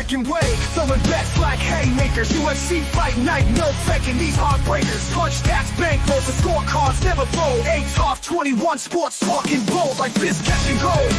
American way. Throwing bets like haymakers. UFC fight night, no faking these heartbreakers. Punch stats, bankrolls, the scorecards never fold. Etoft21sports talking bold like this catching gold.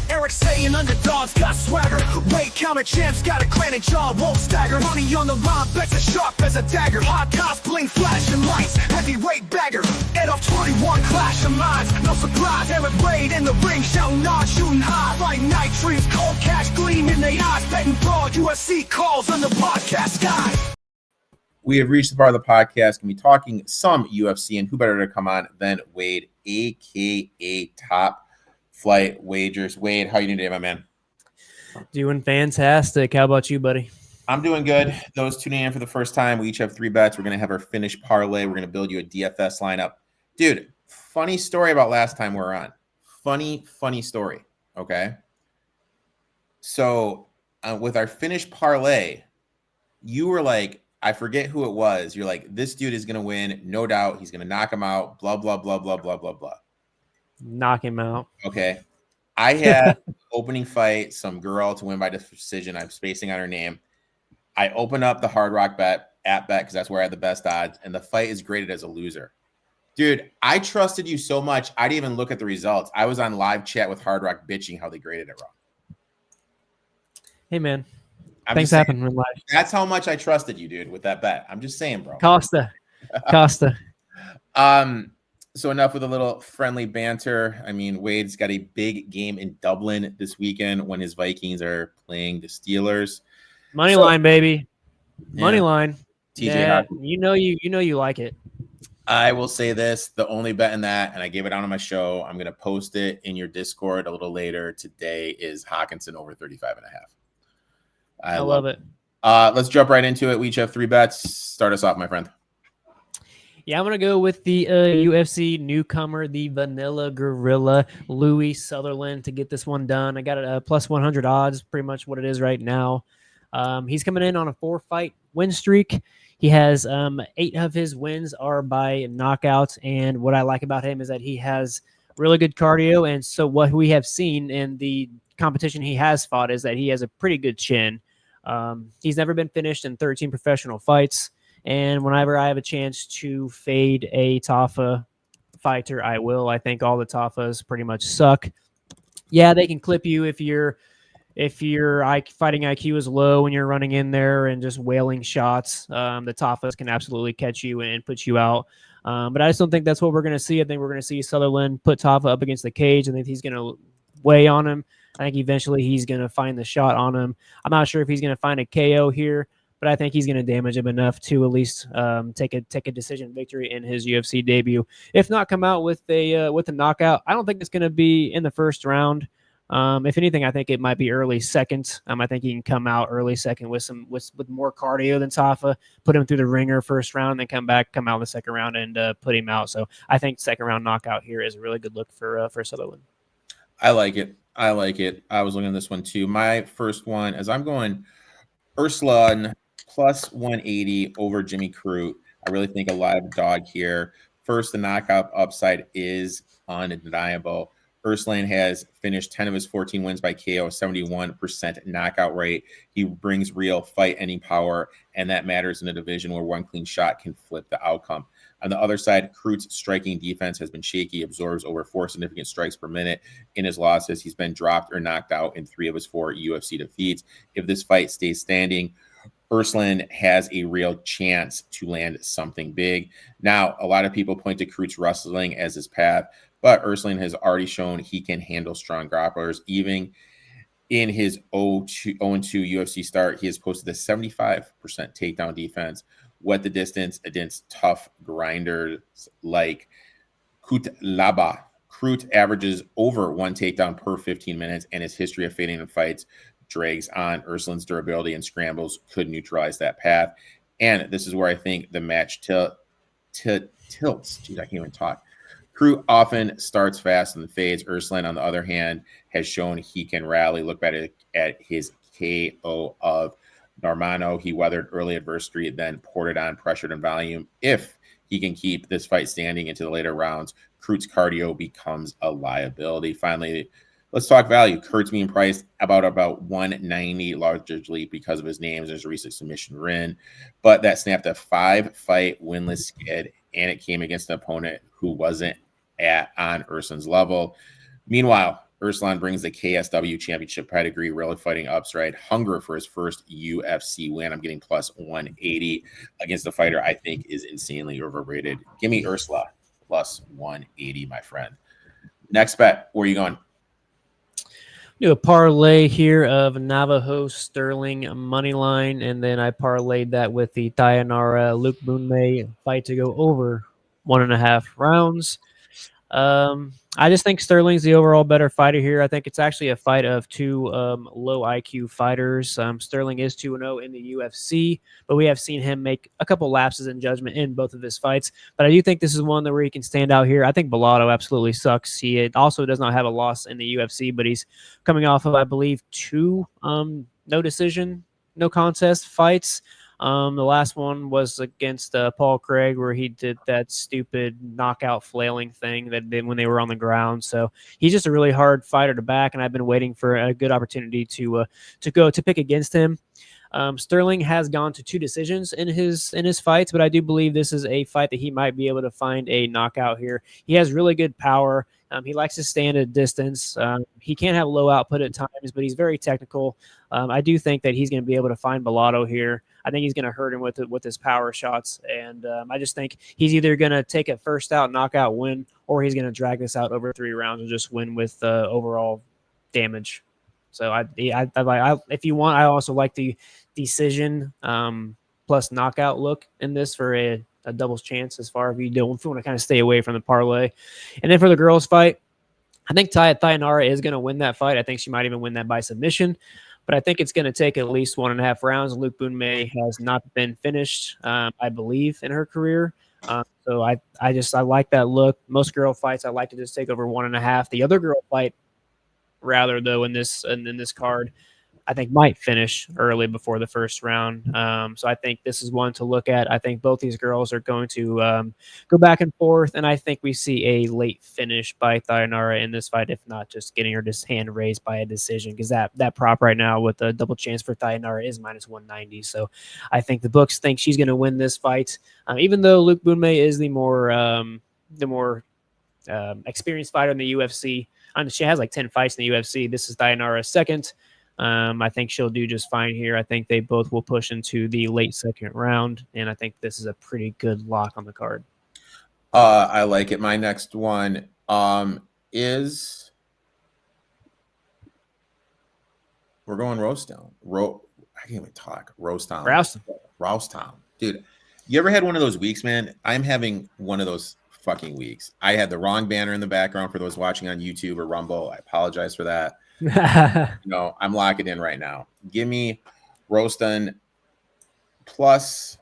Erik saying underdogs got swagger. Weight counter champs got a clan and jaw won't stagger. Money on the line, bets as sharp as a dagger. Hot cops, bling, flashing lights, heavyweight bagger. Etoft21 clash of minds, no surprise. Erik Raid in the ring, shouting hard, shooting high. Fight night dreams, cold cash gleam in their eyes. Betting broad, UFC calls on the podcast sky. We have reached the part of the podcast and be talking some UFC, and who better to come on than Wade, aka TopFlightWagers. Wade, how you doing today, my man? Doing fantastic. How about you, buddy? I'm doing good. Those tuning in for the first time, we each have 3 bets. We're going to have our finished parlay. We're going to build you a DFS lineup. Dude, funny story about last time we were on. Funny story, okay? So with our finished parlay, you were like, I forget who it was. You're like, this dude is going to win. No doubt. He's going to knock him out. Blah, blah, blah, blah, blah, blah, blah. Knock him out. Okay. I had opening fight, some girl to win by decision. I'm spacing on her name. I open up the Hard Rock bet because that's where I had the best odds, and the fight is graded as a loser. Dude, I trusted you so much, I didn't even look at the results. I was on live chat with Hard Rock bitching how they graded it wrong. Hey, man. Things happen in life. That's how much I trusted you, dude, with that bet. I'm just saying, bro. Costa. So enough with a little friendly banter. I mean, Wade's got a big game in Dublin this weekend when his Vikings are playing the Steelers. Money line, baby. Money line. TJ, yeah, you know you like it. I will say this, the only bet in that, and I gave it out on my show, I'm going to post it in your Discord a little later today, is Hawkinson over 35.5. I love it. Let's jump right into it. We each have 3 bets. Start us off, my friend. Yeah, I'm going to go with the UFC newcomer, the Vanilla Gorilla, Louis Sutherland, to get this one done. I got it plus 100 odds, pretty much what it is right now. He's coming in on a 4-fight win streak. He has 8 of his wins are by knockouts, and what I like about him is that he has really good cardio, and so what we have seen in the competition he has fought is that he has a pretty good chin. He's never been finished in 13 professional fights. And whenever I have a chance to fade a Tafa fighter, I will. I think all the Tafas pretty much suck. Yeah, they can clip you if your fighting IQ is low when you're running in there and just wailing shots. The Tafas can absolutely catch you and put you out. But I just don't think that's what we're going to see. I think we're going to see Sutherland put Tafa up against the cage. I think he's going to weigh on him. I think eventually he's going to find the shot on him. I'm not sure if he's going to find a KO here, but I think he's going to damage him enough to at least take a decision victory in his UFC debut. If not, come out with a knockout. I don't think it's going to be in the first round. If anything, I think it might be early second. I think he can come out early second with more cardio than Tafa. Put him through the ringer first round, then come out in the second round and put him out. So I think second round knockout here is a really good look for Sutherland. I like it. I was looking at this one too. My first one, as I'm going Urslan plus 180 over Jimmy Crute. I really think a live dog here. First, the knockout upside is undeniable. Urslan has finished 10 of his 14 wins by KO, 71% knockout rate. He brings real fight-ending power, and that matters in a division where one clean shot can flip the outcome. On the other side, Crute's striking defense has been shaky, absorbs over 4 significant strikes per minute. In his losses, he's been dropped or knocked out in 3 of his 4 UFC defeats. If this fight stays standing, Urslan has a real chance to land something big. Now, a lot of people point to Crute's wrestling as his path, but Urslan has already shown he can handle strong grapplers. Even in his 0-2 UFC start, he has posted a 75% takedown defense. What the distance against tough grinders like Cutelaba. Crute averages over 1 takedown per 15 minutes, and his history of fading in fights drags on. Urslan's durability and scrambles could neutralize that path. And this is where I think the match tilts. Geez, I can't even talk. Crute often starts fast and fades. Urslan, on the other hand, has shown he can rally. Look at his KO of Normano. He weathered early adversity, then poured it on, pressured in volume. If he can keep this fight standing into the later rounds, Crute's cardio becomes a liability. Finally, Let's talk value. Kurt's being priced about 190, largely because of his names. There's a recent submission win, but that snapped a 5-fight winless skid, and it came against an opponent who wasn't on Ursun's level. Meanwhile, Ursulan brings the KSW championship pedigree, really fighting upstride, hunger for his first UFC win. I'm getting plus 180 against a fighter I think is insanely overrated. Give me Ursula plus 180, my friend. Next bet. Where are you going? Do a parlay here of Navajo Sterling money line, and then I parlayed that with the Dayanara Luke Boonmay fight to go over 1.5 rounds. I just think Sterling's the overall better fighter here. I think it's actually a fight of two low IQ fighters. Sterling is 2-0 in the UFC, but we have seen him make a couple lapses in judgment in both of his fights. But I do think this is one where he can stand out here. I think Bellato absolutely sucks. He also does not have a loss in the UFC, but he's coming off of, I believe, 2 no decision, no contest fights. The last one was against Paul Craig, where he did that stupid knockout flailing thing that did when they were on the ground. So he's just a really hard fighter to back, and I've been waiting for a good opportunity to pick against him. Sterling has gone to 2 decisions in his fights, but I do believe this is a fight that he might be able to find a knockout here. He has really good power. He likes to stand at a distance. He can have low output at times, but he's very technical. I do think that he's going to be able to find Bellato here. I think he's going to hurt him with his power shots, and I just think he's either going to take a first out knockout win, or he's going to drag this out over 3 rounds and just win with overall damage. So if you want, I also like the decision plus knockout look in this for a doubles chance as far as if you want to kind of stay away from the parlay. And then for the girls fight, I think Dayanara is going to win that fight. I think she might even win that by submission, but I think it's going to take at least 1.5 rounds. Luke Boonmay has not been finished, I believe, in her career. So I like that look. Most girl fights, I like to just take over 1.5. The other girl fight, rather though, in this card, I think might finish early before the first round. So I think this is one to look at. I think both these girls are going to go back and forth, and I think we see a late finish by Dayanara in this fight, if not just getting her just hand raised by a decision, because that prop right now with the double chance for Dayanara is minus 190. So I think the books think she's going to win this fight, even though Luke Boonmay is the more experienced fighter in the UFC. She has like 10 fights in the UFC. This is Dayanara's second. I think she'll do just fine here. I think they both will push into the late second round, and I think this is a pretty good lock on the card. I like it. My next one is we're going Roasttown. I can't even talk. Roasttown. Dude, you ever had one of those weeks, man? I'm having one of those fucking weeks. I had the wrong banner in the background for those watching on YouTube or Rumble. I apologize for that. I'm locking in right now. Give me Roaston plus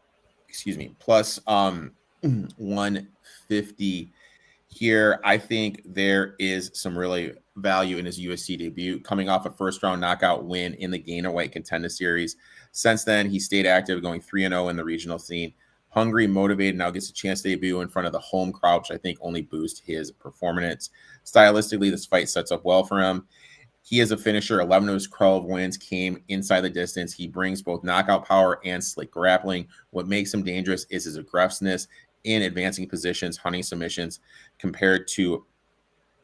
150 here. I think there is some really value in his UFC debut, coming off a first round knockout win in the Gainer White Contender Series. Since then, he stayed active, going 3-0 in the regional scene. Hungry, motivated, now gets a chance to debut in front of the home crowd, which I think only boosts his performance. Stylistically, this fight sets up well for him. He is a finisher. 11 of his 12 wins came inside the distance. He brings both knockout power and slick grappling. What makes him dangerous is his aggressiveness in advancing positions, hunting submissions, compared to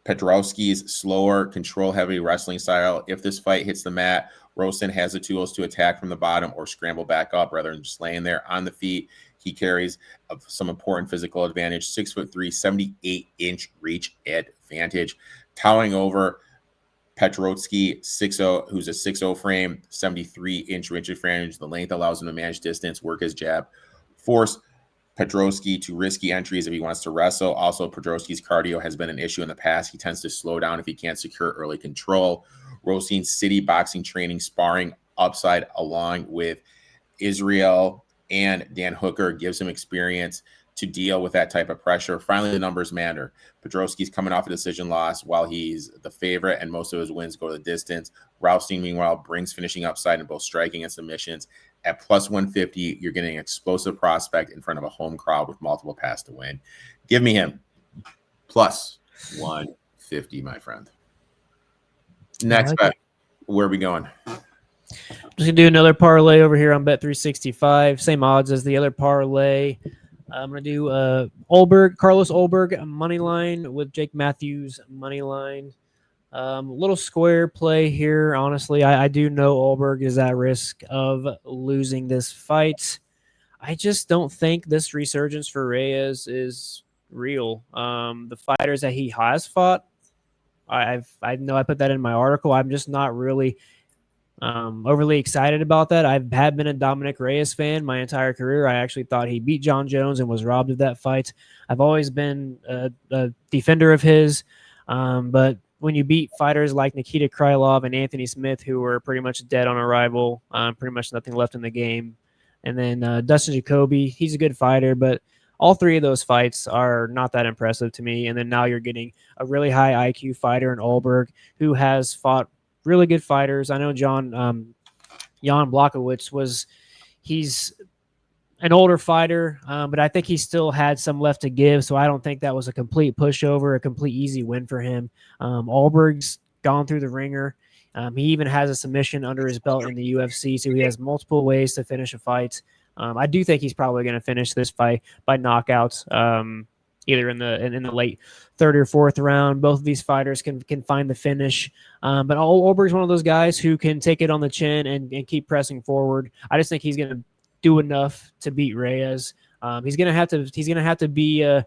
Petrowski's slower, control-heavy wrestling style. If this fight hits the mat, Roaston has the tools to attack from the bottom or scramble back up rather than just laying there on the feet. He carries some important physical advantage, 6'3", 78-inch reach advantage, towering over Petrowski, 6'0", who's a 6'0" frame, 73-inch reach advantage. The length allows him to manage distance, work his jab, force Petrowski to risky entries if he wants to wrestle. Also, Petrowski's cardio has been an issue in the past. He tends to slow down if he can't secure early control. Roasting's city boxing training, sparring upside along with Israel and Dan Hooker gives him experience to deal with that type of pressure. Finally, the numbers matter. Petrowski's coming off a decision loss while he's the favorite, and most of his wins go to the distance. Rousting, meanwhile, brings finishing upside in both striking and submissions. At plus 150, you're getting an explosive prospect in front of a home crowd with multiple paths to win. Give me him. Plus 150, my friend. Next bet. Where are we going? Just gonna do another parlay over here on Bet365. Same odds as the other parlay. I'm gonna do Carlos Olberg money line with Jake Matthews money line. Little square play here. Honestly, I do know Olberg is at risk of losing this fight. I just don't think this resurgence for Reyes is real. The fighters that he has fought, I know I put that in my article. I'm just not really overly excited about that. I have been a Dominic Reyes fan my entire career. I actually thought he beat John Jones and was robbed of that fight. I've always been a defender of his, but when you beat fighters like Nikita Krylov and Anthony Smith, who were pretty much dead on arrival, pretty much nothing left in the game, and then Dustin Jacoby, he's a good fighter, but all three of those fights are not that impressive to me. And then now you're getting a really high IQ fighter in Olberg who has fought really good fighters. I know Jan Blachowicz he's an older fighter, but I think he still had some left to give. So I don't think that was a complete pushover, a complete easy win for him. Olberg's gone through the ringer. He even has a submission under his belt in the UFC, so he has multiple ways to finish a fight. I do think he's probably going to finish this fight by knockouts, either in the late third or fourth round. Both of these fighters can find the finish. But Olberg's one of those guys who can take it on the chin and keep pressing forward. I just think he's going to do enough to beat Reyes. He's going to have to be on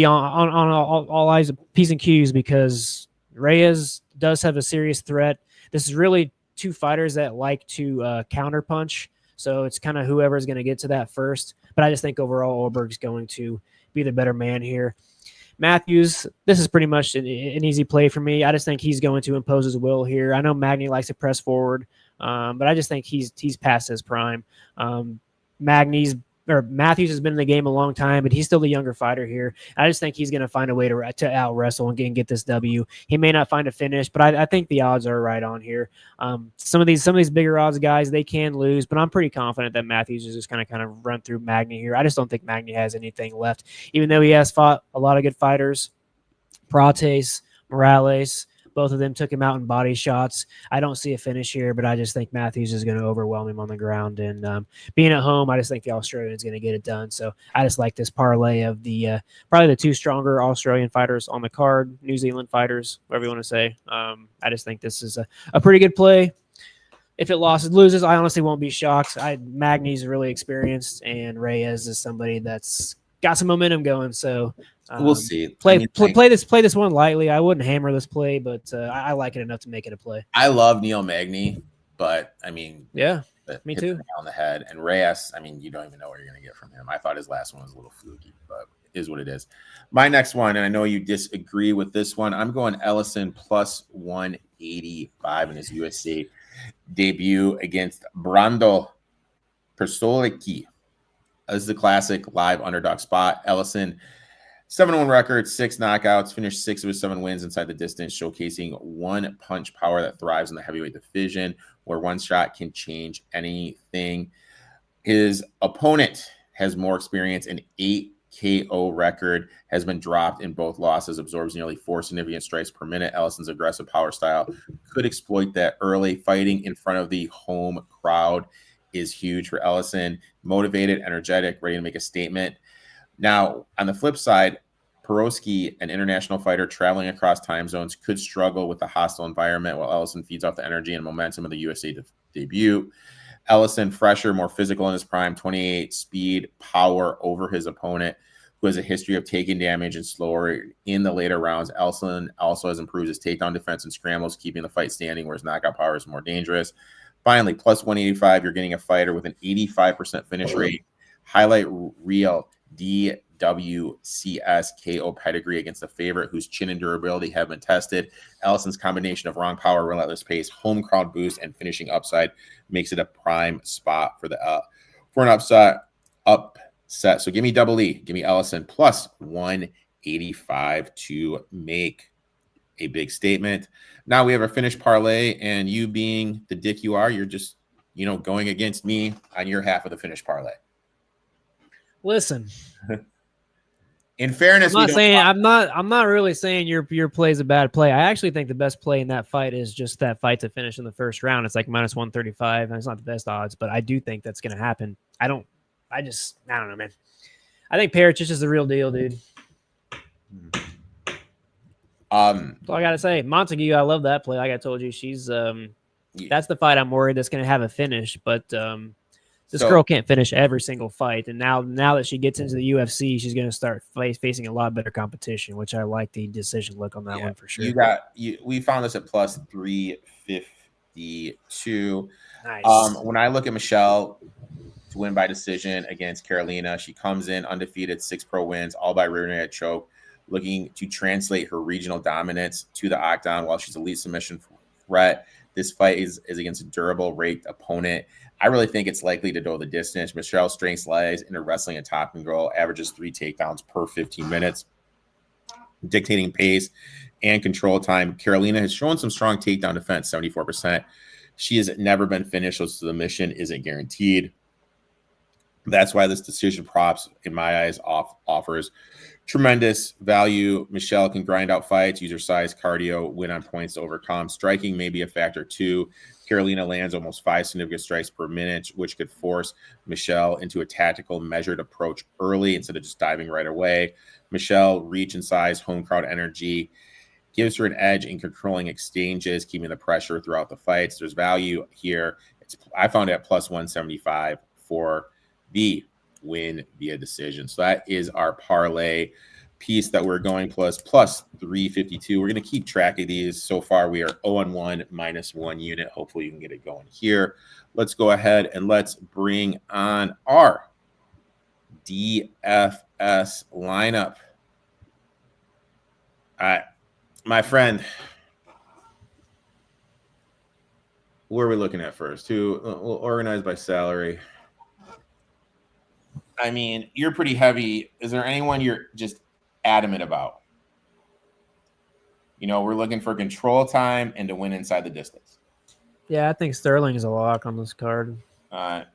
all eyes, P's and Q's, because Reyes does have a serious threat. This is really two fighters that like to counterpunch. So it's kind of whoever's going to get to that first. But I just think overall Olberg's going to be the better man here. Matthews, this is pretty much an easy play for me. I just think he's going to impose his will here. I know Magny likes to press forward, but I just think he's past his prime. Matthews has been in the game a long time, but he's still the younger fighter here. I just think he's going to find a way to out wrestle and get this W. He may not find a finish, but I think the odds are right on here. Some of these bigger odds guys, they can lose, but I'm pretty confident that Matthews is just kind of run through Magny here. I just don't think Magny has anything left, even though he has fought a lot of good fighters. Prates, Morales, both of them took him out in body shots. I don't see a finish here, but I just think Matthews is going to overwhelm him on the ground. And being at home, I just think the Australian is going to get it done. So I just like this parlay of the probably the two stronger Australian fighters on the card, New Zealand fighters, whatever you want to say. I just think this is a pretty good play. If it loses, I honestly won't be shocked. Magny's really experienced, and Reyes is somebody that's got some momentum going. So we'll see. Play this one lightly. I wouldn't hammer this play, but I like it enough to make it a play. I love Neil Magny, but I mean, yeah, me too. On the head. And Reyes, I mean, you don't even know what you're going to get from him. I thought his last one was a little fluky, but it is what it is. My next one, and I know you disagree with this one, I'm going Ellison plus 185 in his UFC debut against Brando Persolicki. This is a classic live underdog spot. Ellison, 7-1 record, 6 knockouts, finished 6 of his 7 wins inside the distance, showcasing one punch power that thrives in the heavyweight division, where one shot can change anything. His opponent has more experience, an 8 KO record, has been dropped in both losses, absorbs nearly 4 significant strikes per minute. Ellison's aggressive power style could exploit that early. Fighting in front of the home crowd is huge for Ellison. Motivated, energetic, ready to make a statement. Now, on the flip side, Perowski, an international fighter traveling across time zones, could struggle with the hostile environment, while Ellison feeds off the energy and momentum of the USA debut. Ellison, fresher, more physical in his prime, 28, speed, power over his opponent, who has a history of taking damage and slower in the later rounds. Ellison also has improved his takedown defense and scrambles, keeping the fight standing, whereas knockout power is more dangerous. Finally, plus 185, you're getting a fighter with an 85% finish rate, highlight reel DWCS KO pedigree against a favorite whose chin and durability have been tested. Ellison's combination of wrong power, relentless pace, home crowd boost, and finishing upside makes it a prime spot for an upset. So give me double E. Give me Ellison plus 185 to make a big statement. Now we have our finished parlay, and you being the dick you are, you're just, going against me on your half of the finished parlay. Listen, In fairness, I'm not really saying your play is a bad play. I actually think the best play in that fight is just that fight to finish in the first round. It's like minus 135, and it's not the best odds, but I do think that's going to happen. I don't know, man. I think Parachich is the real deal, dude. That's all I got to say. Montague, I love that play. Like I told you, she's that's the fight I'm worried that's going to have a finish, but this girl can't finish every single fight, and now that she gets into the UFC, she's going to start facing a lot better competition, which I like the decision look on that one for sure. We found this at plus 352. Nice. When I look at Michelle to win by decision against Carolina, she comes in undefeated, 6 pro wins, all by rear naked choke, looking to translate her regional dominance to the octagon while she's a lead submission threat. This fight is against a durable, raked opponent. I really think it's likely to go the distance. Michelle's strengths lies in her wrestling and top control, averages 3 takedowns per 15 minutes, dictating pace and control time. Carolina has shown some strong takedown defense, 74%. She has never been finished, so the submission isn't guaranteed. That's why this decision props, in my eyes, offers tremendous value. Michelle can grind out fights, use her size, cardio, win on points to overcome. Striking may be a factor too. Carolina lands almost 5 significant strikes per minute, which could force Michelle into a tactical, measured approach early instead of just diving right away. Michelle, reach and size, home crowd energy, gives her an edge in controlling exchanges, keeping the pressure throughout the fights. There's value here. I found it at plus 175 for the win via decision. So that is our parlay piece that we're going plus 352. We're going to keep track of these. So far, we are 0-1 minus 1 unit. Hopefully, you can get it going here. Let's go ahead and let's bring on our DFS lineup. All right, my friend. Where are we looking at first? We'll organize by salary. I mean, you're pretty heavy. Is there anyone you're just adamant about? You know, we're looking for control time and to win inside the distance. Yeah, I think Sterling is a lock on this card. All right.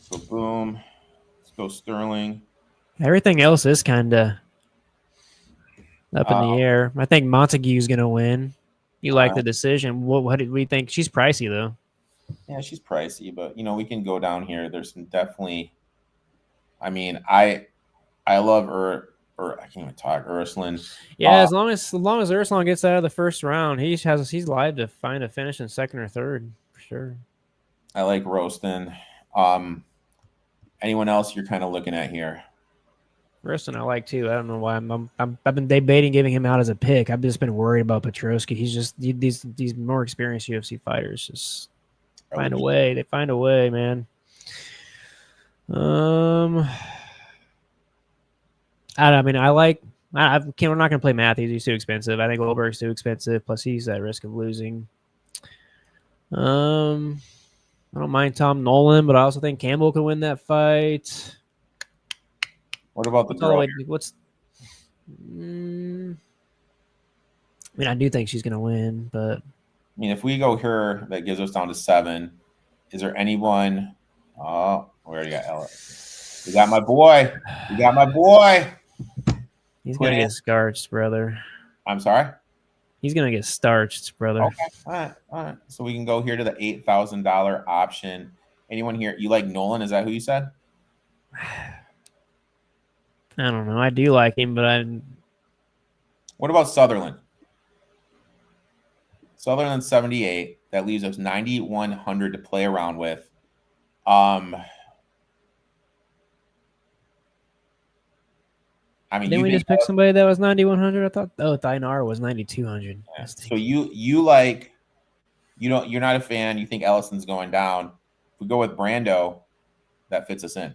So, boom. Let's go Sterling. Everything else is kind of up in the air. I think Montague's going to win. You like the decision. What did we think? She's pricey, though. Yeah, she's pricey, but, you know, we can go down here. There's some definitely... I mean, I love her. Or I can't even talk. Urslan. Yeah, as long as Urslan gets out of the first round, he's live to find a finish in second or third for sure. I like Roston. Anyone else you're kind of looking at here? Urslan I like too. I don't know why I've been debating giving him out as a pick. I've just been worried about Petrosky. He's just these more experienced UFC fighters just find a way. They find a way, man. We're not going to play Matthews. He's too expensive. I think Goldberg's too expensive. Plus, he's at risk of losing. I don't mind Tom Nolan, but I also think Campbell could win that fight. What about the girl? I do think she's going to win, but I mean, if we go here, that gives us down to 7. Is there anyone? Oh, we already got Ella. We got my boy. He's going to get starched, brother. I'm sorry? He's going to get starched, brother. Okay. All right. So we can go here to the $8,000 option. Anyone here? You like Nolan? Is that who you said? I don't know. I do like him, but What about Sutherland? Sutherland 78. That leaves us 9,100 to play around with. Didn't we just pick somebody that was 9,100? I thought Thynar was 9,200. Yeah. So you like you're not a fan, you think Ellison's going down. If we go with Brando, that fits us in.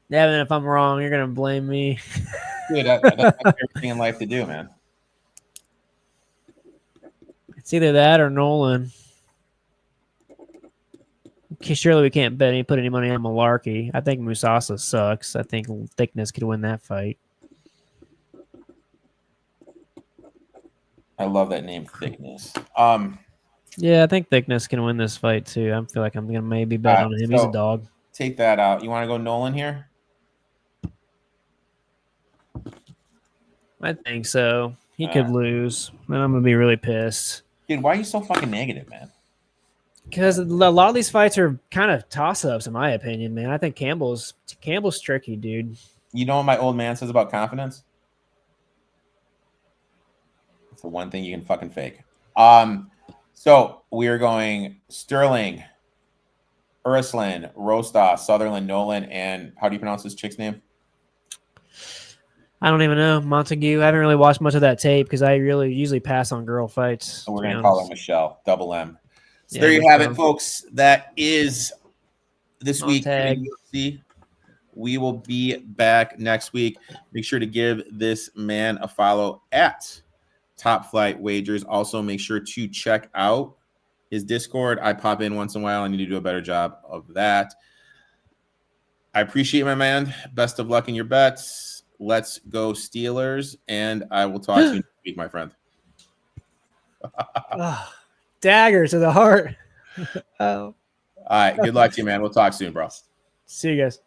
Yeah, then if I'm wrong, you're gonna blame me. Dude, that's everything in life to do, man. It's either that or Nolan. Okay, surely we can't put any money on Malarkey. I think Musasa sucks. I think Thickness could win that fight. I love that name, Thickness. Yeah, I think Thickness can win this fight too. I feel like I'm gonna maybe bet on him. He's a dog. Take that out. You want to go Nolan here? I think so. He could lose, and I'm gonna be really pissed. Dude, why are you so fucking negative, man? Because a lot of these fights are kind of toss-ups, in my opinion, man. I think Campbell's tricky, dude. You know what my old man says about confidence? It's the one thing you can fucking fake. So we are going Sterling, Ursuline, Rostas, Sutherland, Nolan, and how do you pronounce this chick's name? I don't even know. Montague. I haven't really watched much of that tape because I really usually pass on girl fights. So we're going to call her Michelle, double M. So Yeah, there you Michelle. have it, folks. That is this week in Montag. UFC. We will be back next week. Make sure to give this man a follow at TopFlightWagers. Also, make sure to check out his Discord. I pop in once in a while. I need to do a better job of that. I appreciate my man. Best of luck in your bets. Let's go Steelers, and I will talk to you next week, my friend. Dagger to the heart. Oh. All right. Good luck to you, man. We'll talk soon, bro. See you guys.